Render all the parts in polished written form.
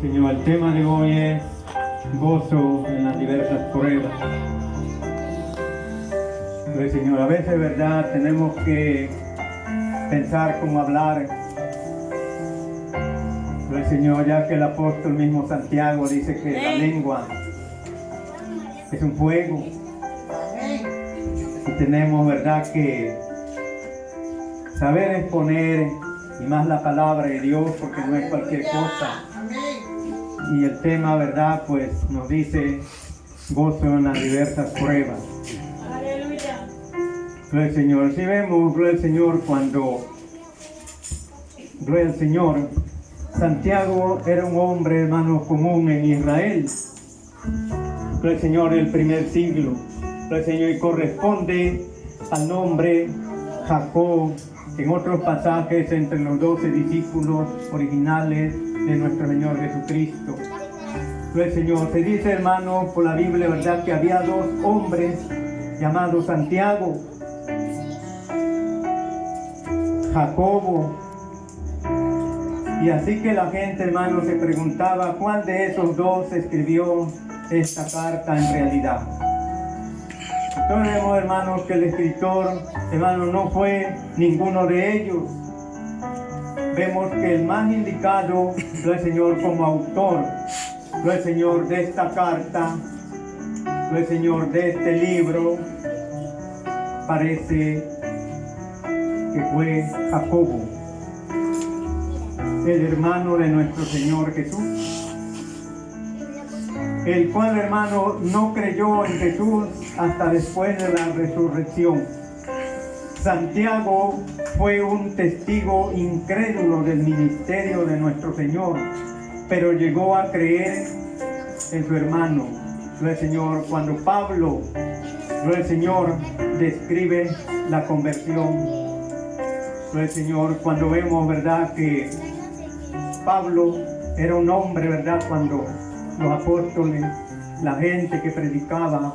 Señor, el tema de hoy es gozo en las diversas pruebas. Pues, Señor, a veces, ¿verdad?, tenemos que pensar cómo hablar. Pues, Señor, ya que el apóstol mismo Santiago dice que la lengua es un fuego. Y tenemos, ¿verdad?, que saber exponer, y más la palabra de Dios, porque no es cualquier cosa. Y el tema, ¿verdad?, pues nos dice gozo en las diversas pruebas. Aleluya. Gloria al Señor. Si vemos, gloria al Señor, cuando, gloria al Señor, Santiago era un hombre, hermano, común en Israel. Gloria al Señor, el primer siglo. Gloria al Señor, y corresponde al nombre Jacob, en otros pasajes entre los 12 discípulos originales de nuestro Señor Jesucristo. Gloria al Señor. Se dice, hermano, por la Biblia, ¿verdad?, que había dos hombres llamados Santiago, Jacobo. Y así que la gente, hermano, se preguntaba cuál de esos dos escribió esta carta en realidad. Entonces vemos, hermanos, que el escritor, hermano, no fue ninguno de ellos. Vemos que el más indicado fue el Señor como autor, fue el Señor de esta carta, fue el Señor de este libro, parece que fue Jacobo, el hermano de nuestro Señor Jesús, el cual, hermano, no creyó en Jesús hasta después de la resurrección. Santiago fue un testigo incrédulo del ministerio de nuestro Señor, pero llegó a creer en su hermano. Gloria al Señor. Cuando Pablo, gloria al Señor, describe la conversión, gloria al Señor, cuando vemos, ¿verdad?, que Pablo era un hombre, ¿verdad?, cuando los apóstoles, la gente que predicaba,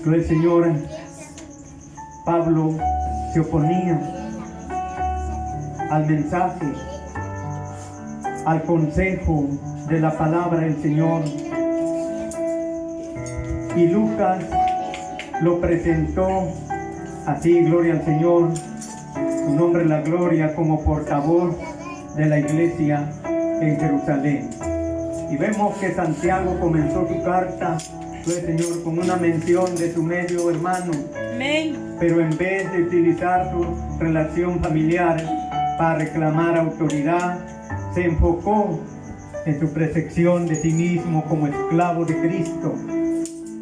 gloria al Señor, Pablo se oponía al mensaje, al consejo de la palabra del Señor. Y Lucas lo presentó así, gloria al Señor, su nombre es la gloria, como portavoz de la iglesia en Jerusalén. Y vemos que Santiago comenzó su carta, gloria al Señor, con una mención de su medio hermano. Amén. Pero en vez de utilizar su relación familiar para reclamar autoridad, se enfocó en su percepción de sí mismo como esclavo de Cristo.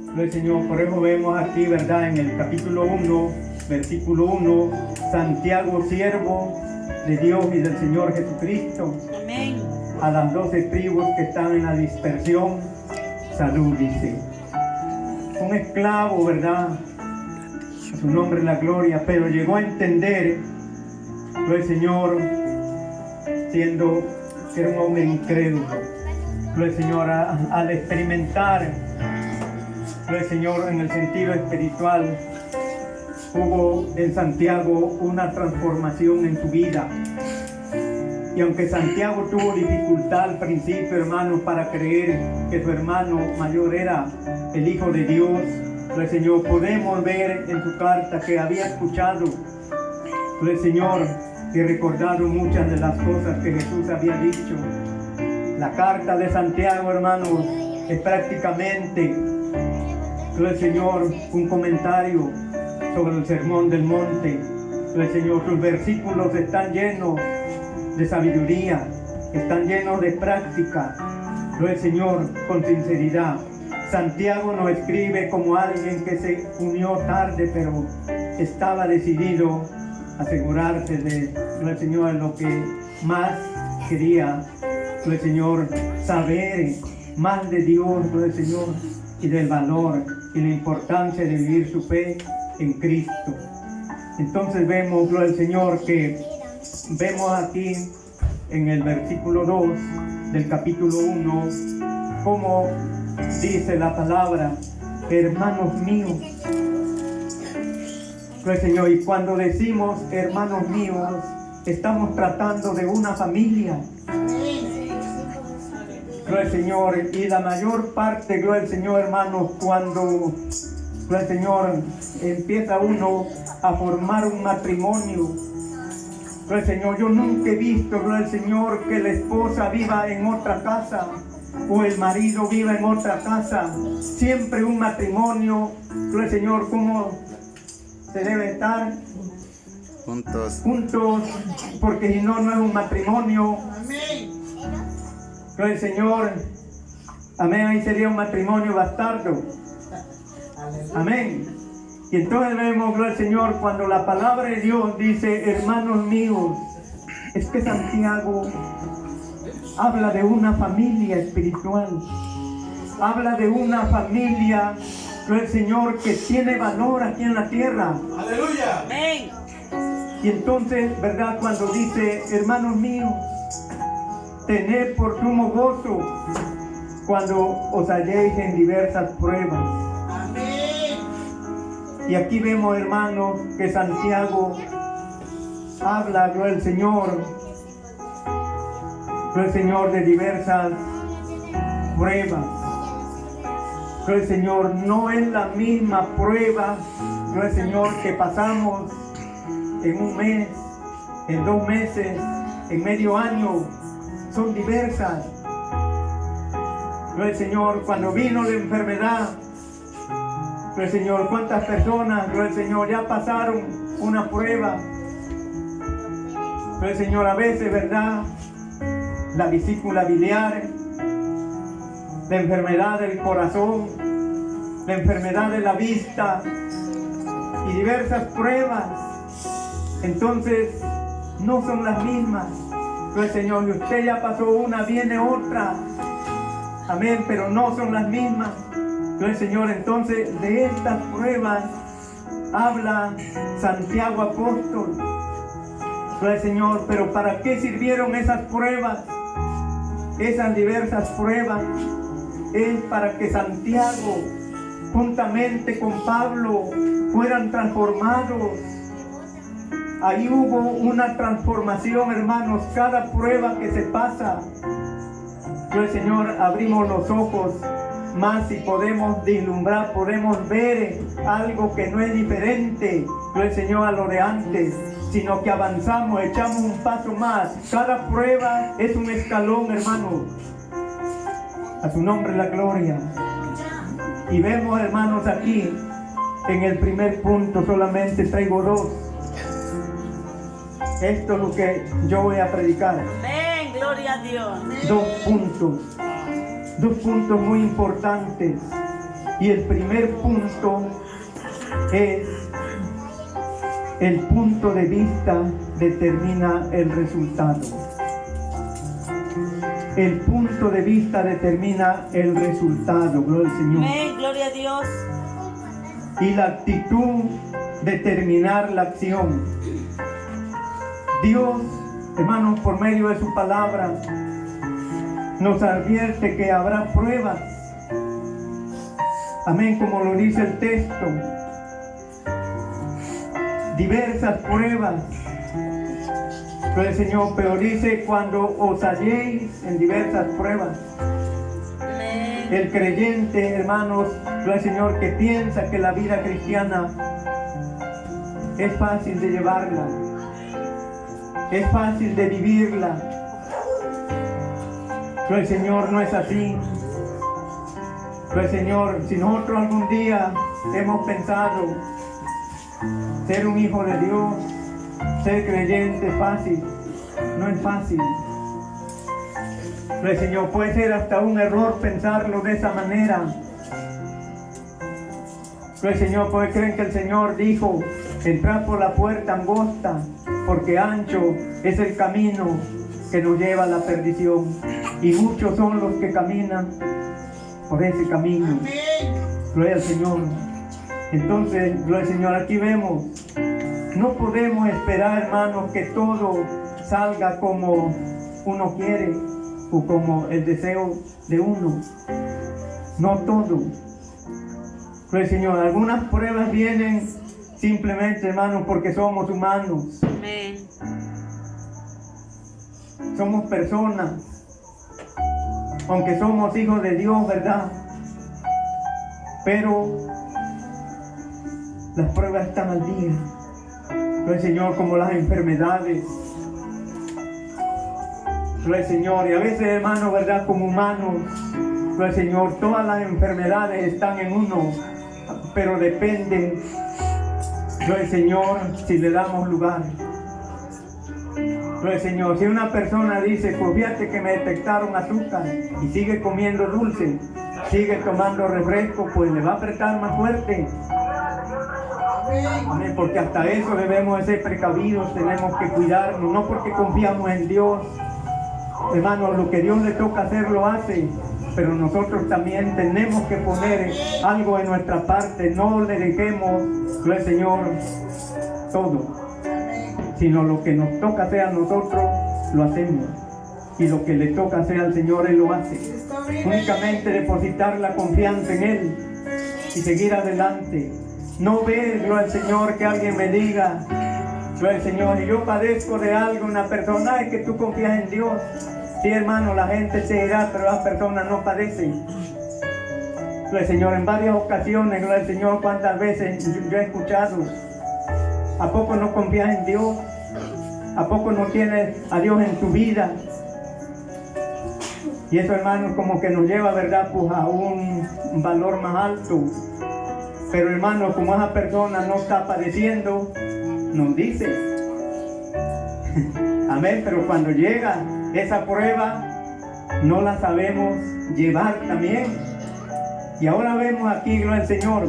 Gloria al Señor. Por eso vemos aquí, ¿verdad?, en el capítulo 1, versículo 1, Santiago, siervo de Dios y del Señor Jesucristo. Amén. A las 12 tribus que están en la dispersión, salud, dice. Un esclavo, ¿verdad?, su nombre es la gloria, pero llegó a entender, gloria al Señor, siendo que era un hombre incrédulo, gloria al Señor, al experimentar, gloria al Señor, en el sentido espiritual, hubo en Santiago una transformación en su vida. Y aunque Santiago tuvo dificultad al principio, hermanos, para creer que su hermano mayor era el Hijo de Dios, el Señor, podemos ver en su carta que había escuchado el Señor y recordado muchas de las cosas que Jesús había dicho. La carta de Santiago, hermanos, es prácticamente, el Señor, un comentario sobre el sermón del monte. El Señor, sus versículos están llenos de sabiduría, están llenos de práctica. El Señor, con sinceridad. Santiago no escribe como alguien que se unió tarde, pero estaba decidido a asegurarse de el Señor, lo que más quería, el Señor, saber más de Dios, el Señor, y del valor y la importancia de vivir su fe en Cristo. Entonces vemos, gloria al Señor, que vemos aquí en el versículo 2 del capítulo 1, como dice la palabra, hermanos míos. Pues, Señor, y cuando decimos hermanos míos, estamos tratando de una familia. gloria al Señor, y la mayor parte, gloria al Señor, hermanos, cuando, gloria al Señor, empieza uno a formar un matrimonio, gloria al Señor, yo nunca he visto, gloria al Señor, que la esposa viva en otra casa o el marido viva en otra casa. Siempre un matrimonio, gloria al Señor, ¿cómo se debe estar? Juntos. Juntos, porque si no, no es un matrimonio. Gloria al Señor. Amén, ahí sería un matrimonio bastardo. Amén. Y entonces vemos, gloria al Señor, cuando la palabra de Dios dice, hermanos míos, es que Santiago habla de una familia espiritual. Habla de una familia, gloria al Señor, que tiene valor aquí en la tierra. Aleluya. Amén. Y entonces, ¿verdad? Cuando dice, hermanos míos, tened por sumo gozo cuando os halléis en diversas pruebas. Amén. Y aquí vemos, hermanos, que Santiago habla, gloria al Señor, gloria al Señor, de diversas pruebas. Gloria al Señor, no es la misma prueba, gloria al Señor, que pasamos en un mes, en 2 meses, en medio año. Son diversas. Gloria al Señor, cuando vino la enfermedad, gloria al Señor, cuántas personas, gloria al Señor, ya pasaron una prueba. Gloria al Señor, a veces, ¿verdad? La vesícula biliar, la enfermedad del corazón, la enfermedad de la vista y diversas pruebas. Entonces, no son las mismas. Gloria al Señor, y usted ya pasó una, viene otra. Amén, pero no son las mismas. Gloria al Señor, entonces de estas pruebas habla Santiago apóstol. Gloria al Señor, pero ¿para qué sirvieron esas pruebas? Esas diversas pruebas es para que Santiago, juntamente con Pablo, fueran transformados. Ahí hubo una transformación, hermanos, cada prueba que se pasa. Yo, Señor, abrimos los ojos más y podemos vislumbrar, podemos ver algo que no es diferente, yo, Señor, a lo de antes, sino que avanzamos, echamos un paso más. Cada prueba es un escalón, hermanos. A su nombre la gloria. Y vemos, hermanos, aquí, en el primer punto, solamente traigo 2. Esto es lo que yo voy a predicar. Amén. Gloria a Dios. 2 puntos. 2 puntos muy importantes. Y el primer punto es: el punto de vista determina el resultado. El punto de vista determina el resultado. Gloria al Señor. Amén. Gloria a Dios. Y la actitud determinar la acción. Dios, hermanos, por medio de su palabra, nos advierte que habrá pruebas. Amén, como lo dice el texto. Diversas pruebas. Pero el Señor, pero dice, cuando os halléis en diversas pruebas. Amén. El creyente, hermanos, el Señor, que piensa que la vida cristiana es fácil de llevarla, es fácil de vivirla. Pero el Señor no es así. Pero el Señor, si nosotros algún día hemos pensado ser un hijo de Dios, ser creyente es fácil, no es fácil. Pero el Señor, puede ser hasta un error pensarlo de esa manera. Pero el Señor, puede creer que el Señor dijo: entrad por la puerta angosta, porque ancho es el camino que nos lleva a la perdición, y muchos son los que caminan por ese camino. Gloria al Señor. Entonces, gloria al Señor, aquí vemos, no podemos esperar, hermanos, que todo salga como uno quiere o como el deseo de uno. No todo. Gloria al Señor. Algunas pruebas vienen simplemente, hermanos, porque somos humanos. Amén. Somos personas. aunque somos hijos de Dios, ¿verdad? Pero las pruebas están al día. Gloria al Señor, como las enfermedades. Gloria al Señor, y a veces, hermanos, ¿verdad? Como humanos, gloria al Señor, todas las enfermedades están en uno, pero depende, gloria al Señor, si le damos lugar. Gloria al Señor, si una persona dice, pues fíjate que me detectaron azúcar y sigue comiendo dulce, sigue tomando refresco, pues le va a apretar más fuerte. Amén, porque hasta eso debemos de ser precavidos, tenemos que cuidarnos, no porque confiamos en Dios. Hermanos, lo que Dios le toca hacer lo hace, pero nosotros también tenemos que poner algo de nuestra parte, no le dejemos, gloria al Señor, todo, sino lo que nos toca hacer a nosotros, lo hacemos, y lo que le toca hacer al Señor, Él lo hace. Únicamente depositar la confianza en Él y seguir adelante. No ver, gloria al Señor, que alguien me diga, gloria al Señor, y yo padezco de algo, una persona, es que tú confías en Dios. Sí, hermano, la gente se irá, pero las personas no padecen. Gloria al Señor, en varias ocasiones, gloria al Señor, cuántas veces yo he escuchado, ¿a poco no confías en Dios? ¿A poco no tienes a Dios en tu vida? Y eso, hermano, como que nos lleva, ¿verdad?, pues a un valor más alto. Pero, hermano, como esa persona no está padeciendo, nos dice. Amén, pero cuando llega esa prueba, no la sabemos llevar también. Y ahora vemos aquí, gloria al Señor.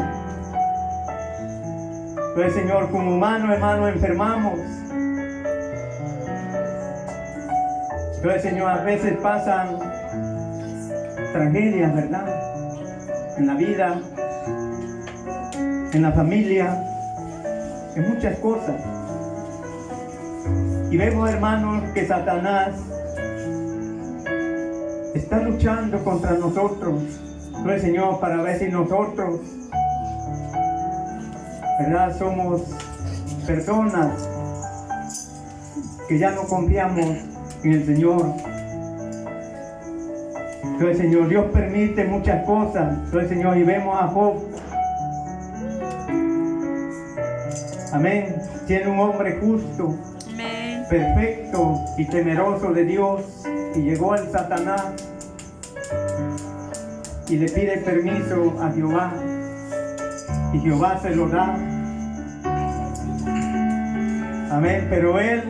Gloria al Señor, como humanos, hermanos, enfermamos. Gloria al Señor, a veces pasan tragedias, ¿verdad? En la vida, en la familia, en muchas cosas. Y vemos, hermanos, que Satanás está luchando contra nosotros, gloria al Señor, para ver si nosotros, ¿verdad?, somos personas que ya no confiamos en el Señor. Gloria al Señor, Dios permite muchas cosas, gloria al Señor, y vemos a Job. Amén, siendo un hombre justo, Amén. perfecto y temeroso de Dios, y llegó el Satanás y le pide permiso a Jehová, y Jehová se lo da. Amén, pero él,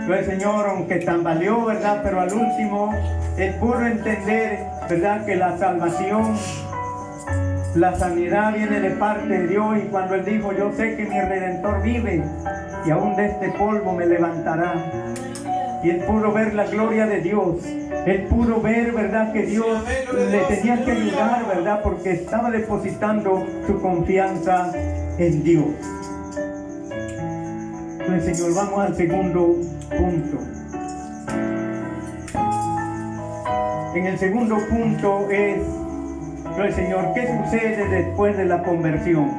el Señor, aunque tambaleó, ¿verdad?, pero al último él pudo entender, ¿verdad?, que la salvación, la sanidad viene de parte de Dios. Y cuando él dijo, yo sé que mi Redentor vive y aún de este polvo me levantará, y él pudo ver la gloria de Dios. Él pudo ver, ¿verdad?, que Dios le tenía que ayudar, ¿verdad?, porque estaba depositando su confianza en Dios. Entonces, Señor, vamos al segundo punto. En el segundo punto es, el Señor, ¿qué sucede después de la conversión?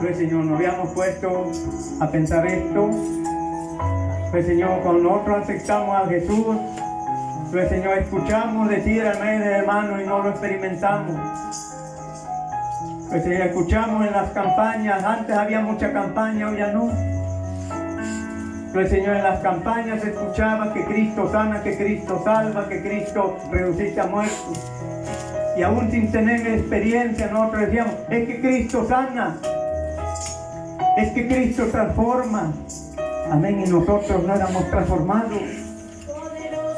El Señor, nos habíamos puesto a pensar esto. El Señor, cuando nosotros aceptamos a Jesús, el Señor, escuchamos decir amén, hermano, y no lo experimentamos. El Señor, escuchamos en las campañas, antes había mucha campaña, hoy ya no. El Señor, en las campañas se escuchaba que Cristo sana, que Cristo salva, que Cristo resucita a muertos. Y aún sin tener experiencia, nosotros decíamos, es que Cristo sana, es que Cristo transforma. Amén, y nosotros no éramos transformados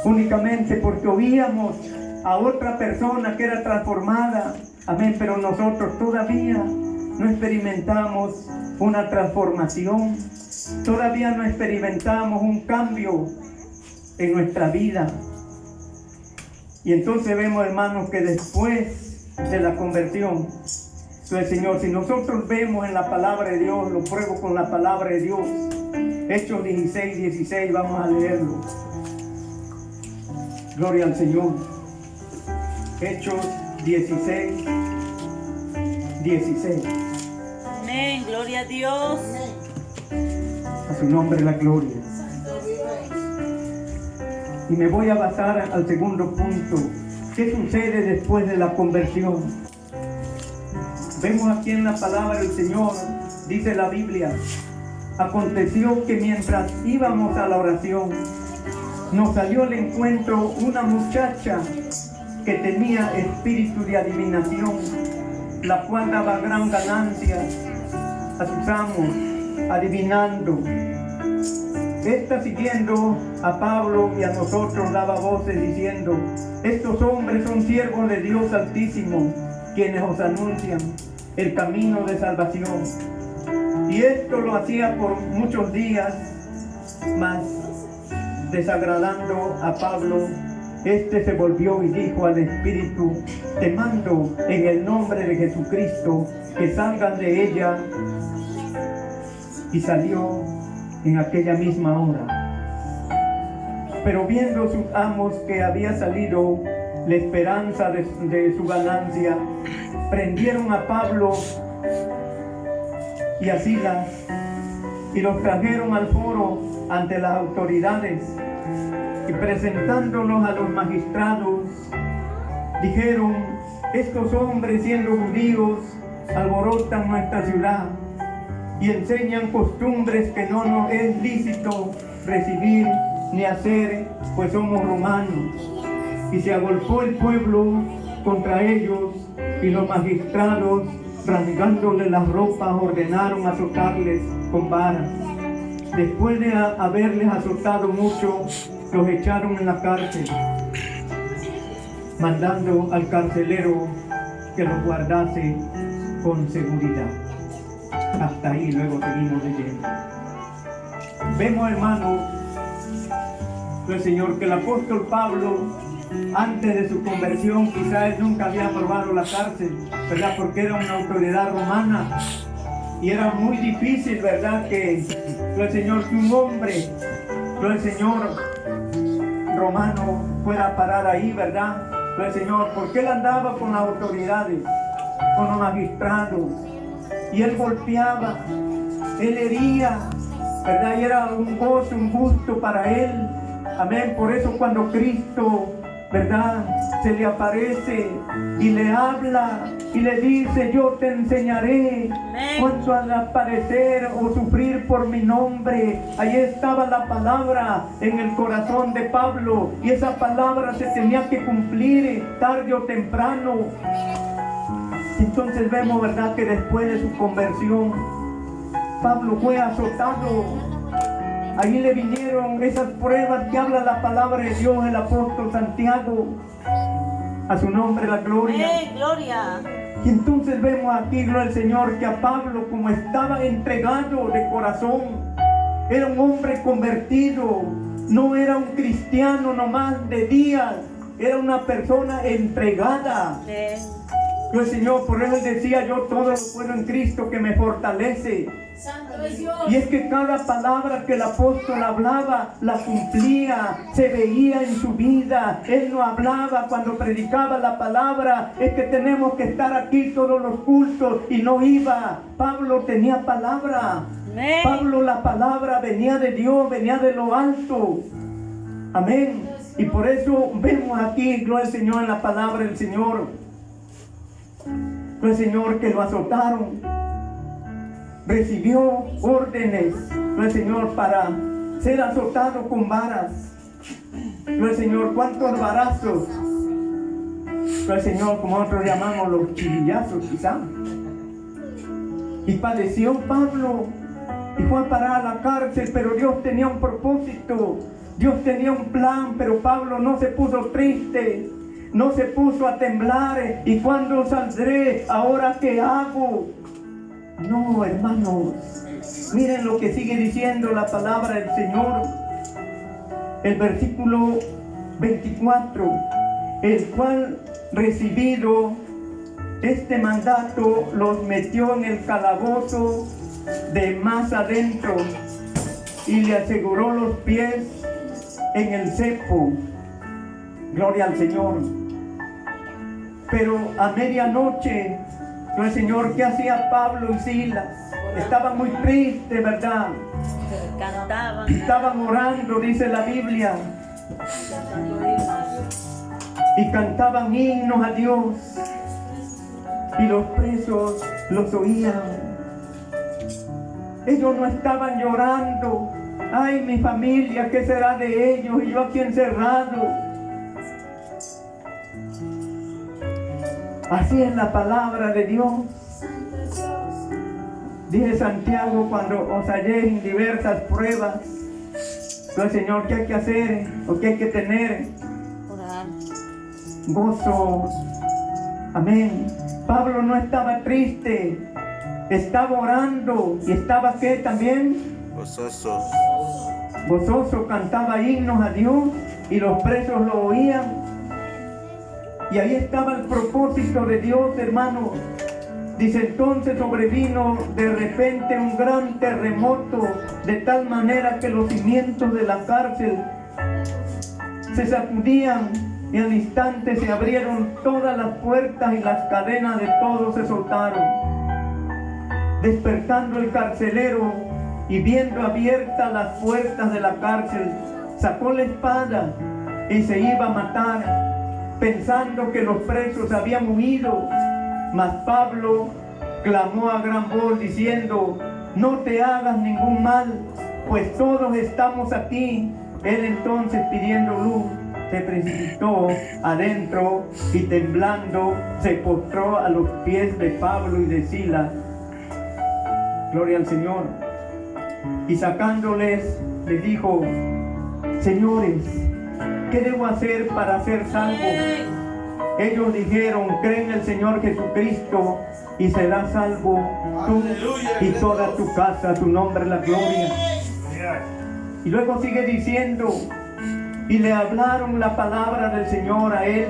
únicamente porque oíamos a otra persona que era transformada. Amén, pero nosotros todavía no experimentamos una transformación. Todavía no experimentamos un cambio en nuestra vida. Y entonces vemos, hermanos, que después de la conversión, el Señor, si nosotros vemos en la palabra de Dios, lo pruebo con la palabra de Dios, Hechos 16:16, vamos a leerlo. Gloria al Señor. Hechos 16:16. Amén, gloria a Dios. A su nombre la gloria. Y me voy a basar al segundo punto. ¿Qué sucede después de la conversión? Vemos aquí en la palabra del Señor, dice la Biblia, aconteció que mientras íbamos a la oración, nos salió al encuentro una muchacha que tenía espíritu de adivinación, la cual daba gran ganancia a sus amos, adivinando. Esta, siguiendo a Pablo y a nosotros, daba voces diciendo: estos hombres son siervos de Dios Altísimo, quienes os anuncian el camino de salvación. Y esto lo hacía por muchos días, mas desagradando a Pablo, este se volvió y dijo al espíritu: te mando en el nombre de Jesucristo que salgan de ella. Y salió en aquella misma hora. Pero viendo sus amos que había salido la esperanza de su ganancia, prendieron a Pablo y a Silas y los trajeron al foro ante las autoridades, y presentándolos a los magistrados, dijeron: estos hombres, siendo judíos, alborotan nuestra ciudad y enseñan costumbres que no nos es lícito recibir ni hacer, pues somos romanos. Y se agolpó el pueblo contra ellos, y los magistrados, rasgándole las ropas, ordenaron azotarles con varas. Después de haberles azotado mucho, los echaron en la cárcel, mandando al carcelero que los guardase con seguridad. Hasta ahí, luego seguimos leyendo. Vemos, hermanos, el Señor, que el apóstol Pablo, antes de su conversión, quizá él nunca había probado la cárcel, ¿verdad? Porque era una autoridad romana y era muy difícil, ¿verdad? Que el Señor, que un hombre, el Señor romano fuera a parar ahí, ¿verdad? El Señor, porque él andaba con las autoridades, con los magistrados, y él golpeaba, él hería, ¿verdad? Y era un gozo, un gusto para él. Amén. Por eso cuando Cristo, ¿verdad?, se le aparece y le habla y le dice: yo te enseñaré cuánto has de padecer o sufrir por mi nombre. Ahí estaba la palabra en el corazón de Pablo, y esa palabra se tenía que cumplir tarde o temprano. Entonces vemos, ¿verdad?, que después de su conversión, Pablo fue azotado. Ahí le vinieron esas pruebas que habla la palabra de Dios, el apóstol Santiago. A su nombre la gloria. Amén, gloria. Y entonces vemos aquí, gloria al Señor, que a Pablo, como estaba entregado de corazón, era un hombre convertido, no era un cristiano nomás de días, era una persona entregada. Amén. Gloria al Señor, por eso él decía: yo todo lo puedo en Cristo que me fortalece. Santo es Dios. Y es que cada palabra que el apóstol hablaba, la cumplía, se veía en su vida. Él no hablaba cuando predicaba la palabra: es que tenemos que estar aquí todos los cultos, y no iba. Pablo tenía palabra. Amén. Pablo, la palabra venía de Dios, venía de lo alto. Amén. Y por eso vemos aquí, gloria al Señor, en la palabra del Señor, el Señor, que lo azotaron, recibió órdenes, el Señor, para ser azotado con varas. El Señor, ¿cuántos varazos? El Señor, como nosotros llamamos los chivillazos, quizá. Y padeció Pablo y fue a parar a la cárcel, pero Dios tenía un propósito, Dios tenía un plan. Pero Pablo no se puso triste, no se puso a temblar: ¿y cuándo saldré? ¿Ahora qué hago? No, hermanos, miren lo que sigue diciendo la palabra del Señor. El versículo 24: el cual, recibido este mandato, los metió en el calabozo de más adentro y le aseguró los pies en el cepo. Gloria al Señor. Pero a medianoche, el Señor, ¿qué hacía Pablo y Silas? Estaban muy tristes, ¿verdad? Cantaban. Estaban orando, dice la Biblia. y cantaban himnos a Dios, y los presos los oían. Ellos no estaban llorando: ay, mi familia, ¿qué será de ellos? Y yo aquí encerrado. Así es la palabra de Dios. Dice Santiago: cuando os halléis en diversas pruebas, el Señor, ¿qué hay que hacer? ¿O qué hay que tener? Orar. Gozo. Amén. Pablo no estaba triste, estaba orando. ¿Y estaba qué también? Gozoso. Gozoso, cantaba himnos a Dios y los presos lo oían. Y ahí estaba el propósito de Dios, hermano. Dice: entonces sobrevino de repente un gran terremoto, de tal manera que los cimientos de la cárcel se sacudían, y al instante se abrieron todas las puertas y las cadenas de todos se soltaron. Despertando el carcelero y viendo abiertas las puertas de la cárcel, sacó la espada y se iba a matar, pensando que los presos habían huido. Mas Pablo clamó a gran voz diciendo: no te hagas ningún mal, pues todos estamos aquí. Él entonces, pidiendo luz, se precipitó adentro y temblando se postró a los pies de Pablo y de Silas. Gloria al Señor. Y sacándoles, les dijo: señores, ¿qué debo hacer para ser salvo? Ellos dijeron: cree en el Señor Jesucristo y serás salvo tú y toda tu casa. Tu nombre es la gloria. Y luego sigue diciendo: y le hablaron la palabra del Señor a él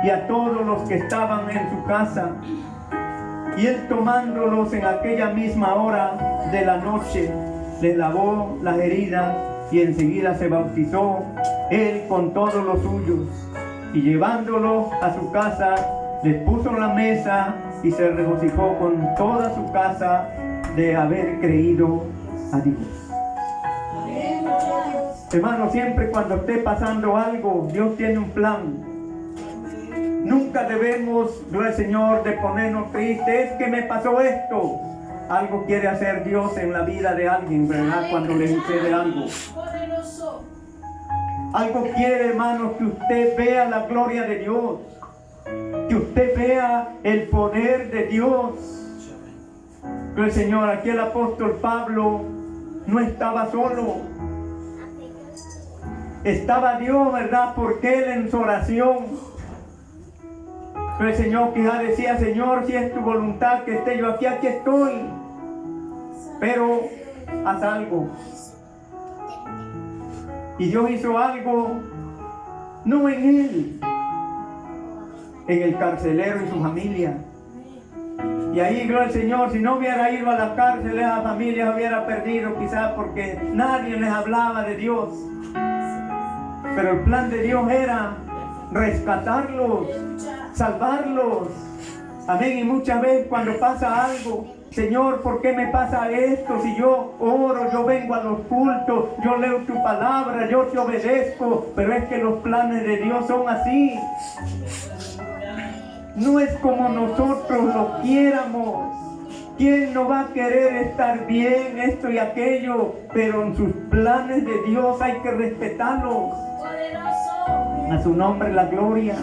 y a todos los que estaban en su casa. Y él, tomándolos en aquella misma hora de la noche, les lavó las heridas y enseguida se bautizó él con todos los suyos. Y llevándolo a su casa, les puso la mesa y se regocijó con toda su casa de haber creído a Dios. Hermano, siempre cuando esté pasando algo, Dios tiene un plan. Nunca debemos, gloria al Señor, de ponernos tristes: es que me pasó esto. Algo quiere hacer Dios en la vida de alguien, ¿verdad? Cuando le sucede algo. Algo quiere, hermano, que usted vea la gloria de Dios, que usted vea el poder de Dios. Pero el Señor, aquí el apóstol Pablo no estaba solo. Estaba Dios, ¿verdad? Porque él en su oración, pero el Señor quizá decía: Señor, si es tu voluntad que esté yo aquí, aquí estoy. Pero haz algo. Y Dios hizo algo, no en él, en el carcelero y su familia. Y ahí, gloria al Señor, si no hubiera ido a la cárcel, esa familia hubiera perdido, quizás porque nadie les hablaba de Dios. Pero el plan de Dios era rescatarlos, salvarlos. Amén. Y muchas veces cuando pasa algo: Señor, ¿por qué me pasa esto? Si yo oro, yo vengo a los cultos, yo leo tu palabra, yo te obedezco. Pero es que los planes de Dios son así. No es como nosotros lo quiéramos. ¿Quién no va a querer estar bien, esto y aquello? Pero en sus planes de Dios hay que respetarlos. A su nombre la gloria.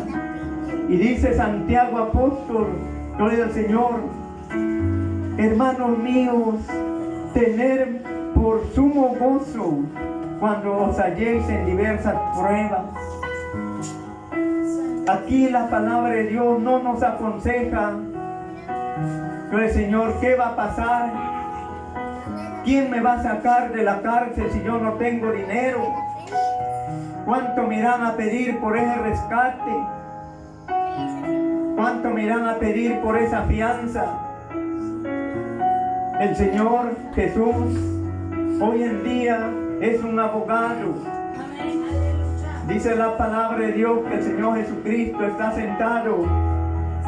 Y dice Santiago apóstol, gloria al Señor: hermanos míos, tener por sumo gozo cuando os halléis en diversas pruebas. Aquí la palabra de Dios no nos aconseja: gloria al Señor, ¿qué va a pasar? ¿Quién me va a sacar de la cárcel si yo no tengo dinero? ¿Cuánto me irán a pedir por ese rescate? ¿Cuánto me irán a pedir por esa fianza? El Señor Jesús hoy en día es un abogado. Dice la palabra de Dios que el Señor Jesucristo está sentado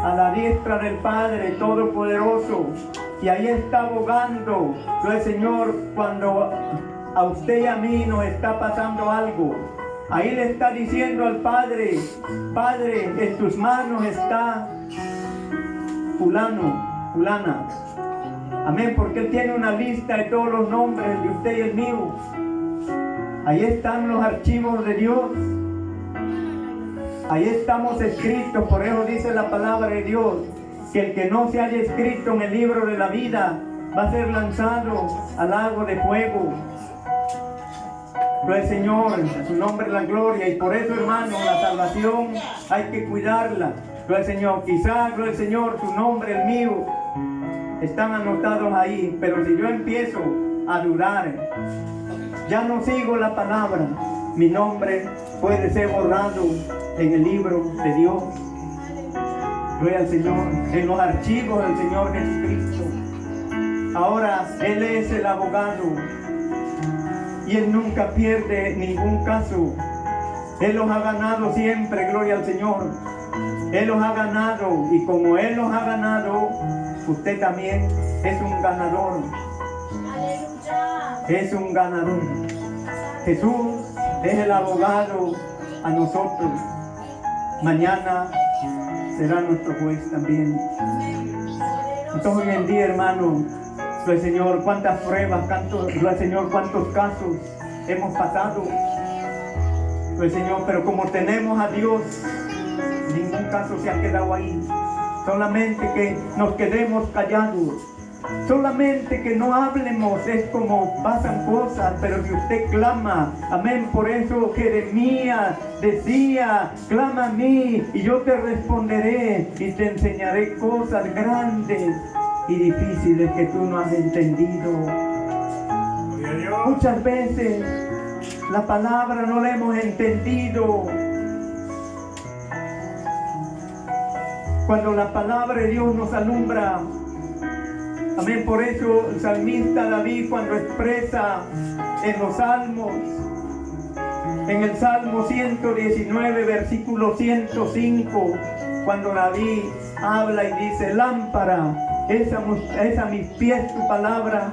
a la diestra del Padre Todopoderoso, y ahí está abogando. El Señor, cuando a usted y a mí nos está pasando algo, Ahí le está diciendo al Padre, Padre, en tus manos está fulano, fulana. Amén, porque Él tiene una lista de todos los nombres de usted y el mío. Ahí están los archivos de Dios. Ahí estamos escritos, por eso dice la palabra de Dios, que el que no se haya escrito en el libro de la vida va a ser lanzado al lago de fuego. Gloria al Señor, a su nombre la gloria. Y por eso, hermano, la salvación hay que cuidarla. Gloria al Señor. Quizás, gloria al Señor, su nombre, el mío, están anotados ahí. Pero si yo empiezo a dudar, ya no sigo la palabra, mi nombre puede ser borrado en el libro de Dios. Gloria al Señor, en los archivos del Señor Jesucristo. Ahora Él es el abogado y Él nunca pierde ningún caso. Él los ha ganado siempre, gloria al Señor. Él los ha ganado, y como Él los ha ganado, usted también es un ganador. Es un ganador. Jesús es el abogado a nosotros. Mañana será nuestro juez también. Entonces hoy en día, hermano, el Señor, cuántas pruebas, el Señor, cuántos casos hemos pasado. El Señor, pero como tenemos a Dios, ningún caso se ha quedado ahí. Solamente que nos quedemos callados. Solamente que no hablemos, es como pasan cosas, pero si usted clama, amén. Por eso Jeremías decía, clama a mí y yo te responderé y te enseñaré cosas grandes y difíciles que tú no has entendido. Muchas veces la palabra no la hemos entendido. Cuando la palabra de Dios nos alumbra, amén. Por eso el salmista David, cuando expresa en los salmos, en el Salmo 119, versículo 105, cuando David habla y dice, lámpara es a mis pies tu palabra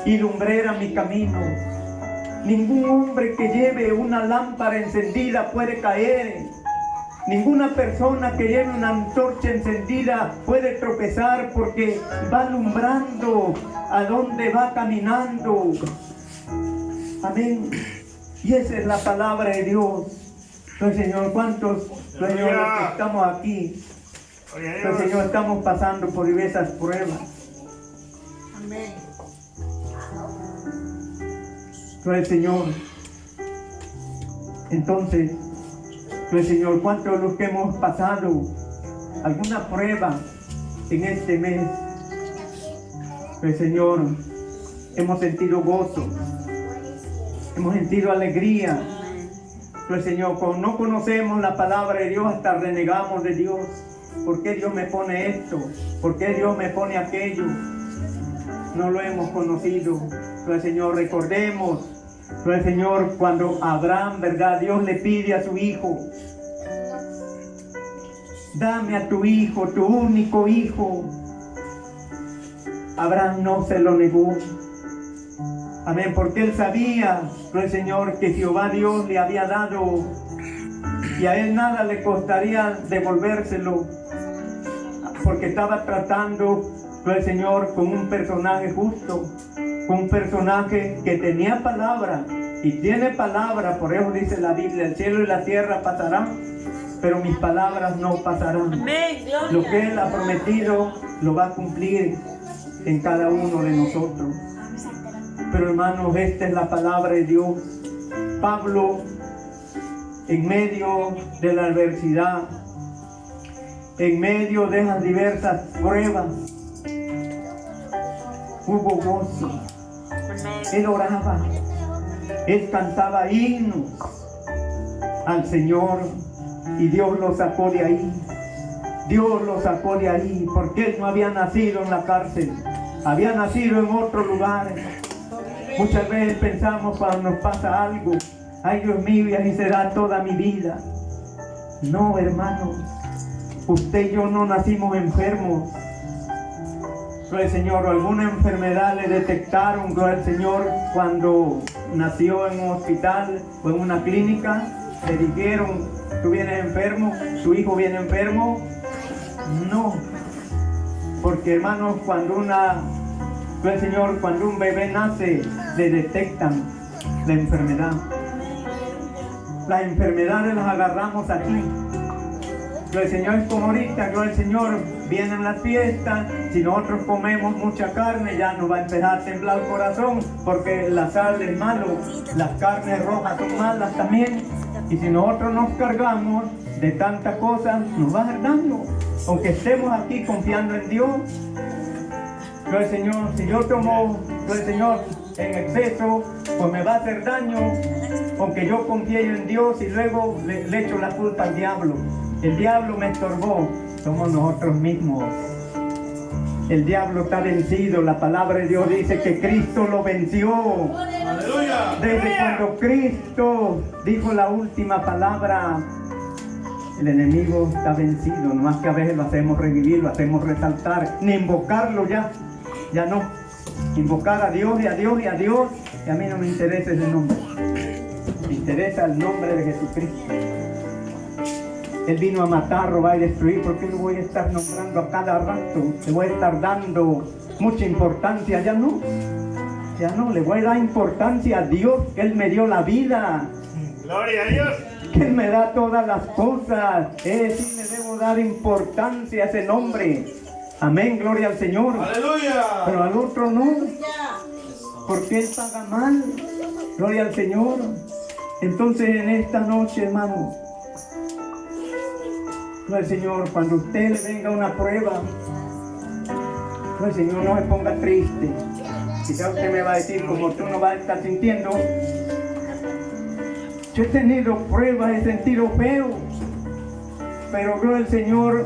y lumbrera mi camino. Ningún hombre que lleve una lámpara encendida puede caer. Ninguna persona que lleve una antorcha encendida puede tropezar, porque va alumbrando a donde va caminando. Amén. Y esa es la palabra de Dios. Entonces, Señor, ¿cuántos, Señor, los que estamos aquí, entonces, Señor, estamos pasando por diversas pruebas? Amén. Entonces, Señor, entonces, Señor, ¿cuántos de los que hemos pasado alguna prueba en este mes? Pues, Señor, hemos sentido gozo, hemos sentido alegría. Pues, Señor, cuando no conocemos la palabra de Dios, hasta renegamos de Dios. ¿Por qué Dios me pone esto? ¿Por qué Dios me pone aquello? No lo hemos conocido. Pues, Señor, recordemos, pues, Señor, cuando Abraham, ¿verdad? Dios le pide a su hijo, dame a tu hijo, tu único hijo. Abraham no se lo negó. Amén, porque él sabía, pues, Señor, que Jehová Dios le había dado y a él nada le costaría devolvérselo, porque estaba tratando, pues, Señor, con un personaje justo, con un personaje que tenía palabra y tiene palabra. Por eso dice la Biblia, el cielo y la tierra pasarán, pero mis palabras no pasarán. Amén, gloria. Lo que Él ha prometido lo va a cumplir en cada uno de nosotros. Pero, hermanos, esta es la palabra de Dios. Pablo, en medio de la adversidad, en medio de esas diversas pruebas, hubo gozo. Él oraba, él cantaba himnos al Señor y Dios lo sacó de ahí. Dios lo sacó de ahí, porque él no había nacido en la cárcel, había nacido en otro lugar. Muchas veces pensamos cuando nos pasa algo, ay Dios mío, y así será toda mi vida. No, hermanos, usted y yo no nacimos enfermos. Gloria al Señor, alguna enfermedad le detectaron, gloria al Señor, cuando nació en un hospital o en una clínica. le dijeron, ¿tú vienes enfermo? ¿Tu hijo viene enfermo? No. Porque hermanos, cuando el Señor, cuando un bebé nace, le detectan la enfermedad. Las enfermedades las agarramos aquí. Gloria al Señor, es como ahorita, gloria al Señor, vienen las fiestas, si nosotros comemos mucha carne ya nos va a empezar a temblar el corazón, porque la sal es malo, las carnes rojas son malas también, y si nosotros nos cargamos de tantas cosas, nos va a hacer daño, aunque estemos aquí confiando en Dios. Gloria al Señor, si yo tomo, gloria al Señor, en exceso, pues me va a hacer daño, aunque yo confíe en Dios y luego le echo la culpa al diablo. El diablo me estorbó, somos nosotros mismos. El diablo está vencido, la palabra de Dios dice que Cristo lo venció. ¡Aleluya! Desde cuando Cristo dijo la última palabra, el enemigo está vencido, nomás que a veces lo hacemos revivir, lo hacemos resaltar, ni invocarlo ya no. Invocar a Dios y a Dios y a Dios, y a mí no me interesa ese nombre, me interesa el nombre de Jesucristo. Él vino a matar, robar y destruir, porque lo voy a estar nombrando a cada rato, le voy a estar dando mucha importancia, ya no, le voy a dar importancia a Dios, que Él me dio la vida. ¡Gloria a Dios! Que Él me da todas las cosas, sí le debo dar importancia a ese nombre. Amén, gloria al Señor. ¡Aleluya! Pero al otro no, porque Él paga mal. Gloria al Señor. Entonces en esta noche, hermano, gloria al Señor, cuando a usted le venga una prueba, gloria al Señor, no se ponga triste. Quizá usted me va a decir, como tú no vas a estar sintiendo, yo he tenido pruebas, he sentido feo, pero gloria al Señor,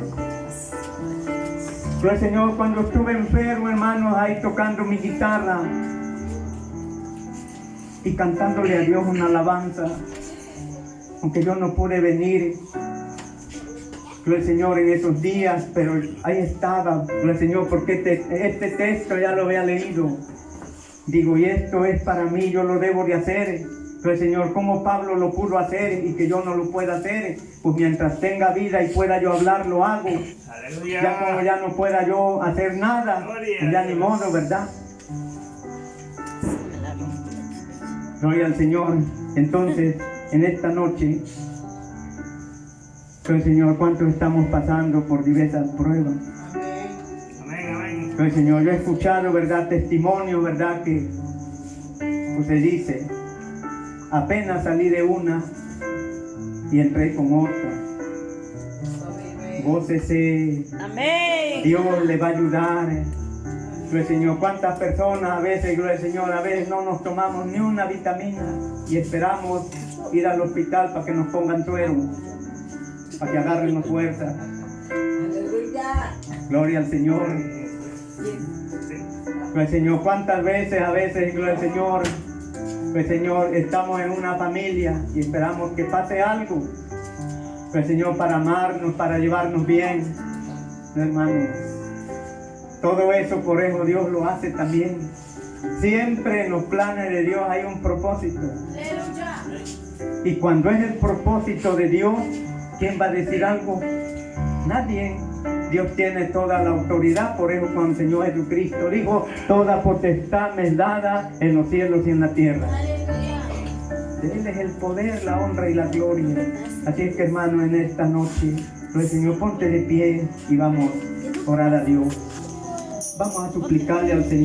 cuando estuve enfermo, hermanos, ahí tocando mi guitarra y cantándole a Dios una alabanza, aunque yo no pude venir, gloria al Señor, en esos días, pero ahí estaba, gloria al Señor, porque este texto ya lo había leído. Digo, y esto es para mí, yo lo debo de hacer. Gloria al Señor, como Pablo lo pudo hacer y que yo no lo pueda hacer, pues mientras tenga vida y pueda yo hablar, lo hago. ¡Aleluya! Ya como ya no pueda yo hacer nada, Gloria ya a ni Dios. modo, ¿verdad? Gloria al Señor. Entonces, en esta noche, gloria al Señor, ¿cuántos estamos pasando por diversas pruebas? Amén, amén. Gloria al Señor, yo he escuchado, ¿verdad? Testimonios, ¿verdad? Que pues se dice, apenas salí de una y entré con otra. Gócese, Amén. Dios le va a ayudar. Gloria al Señor, cuántas personas a veces, gloria al Señor, a veces no nos tomamos ni una vitamina y esperamos ir al hospital para que nos pongan suero, para que agarren fuerza. Gloria al Señor. Gloria al Señor, cuántas veces, a veces, gloria al Señor, pues Señor, estamos en una familia y esperamos que pase algo, pues Señor, para amarnos, para llevarnos bien, ¿no, hermano? Todo eso, por eso Dios lo hace también. Siempre en los planes de Dios hay un propósito. Y cuando es el propósito de Dios, ¿quién va a decir algo? Nadie. Dios tiene toda la autoridad, por eso cuando el Señor Jesucristo dijo, toda potestad me es dada en los cielos y en la tierra. De Él es el poder, la honra y la gloria. Así es que, hermano, en esta noche, pues Señor, ponte de pie y vamos a orar a Dios. Vamos a suplicarle al Señor.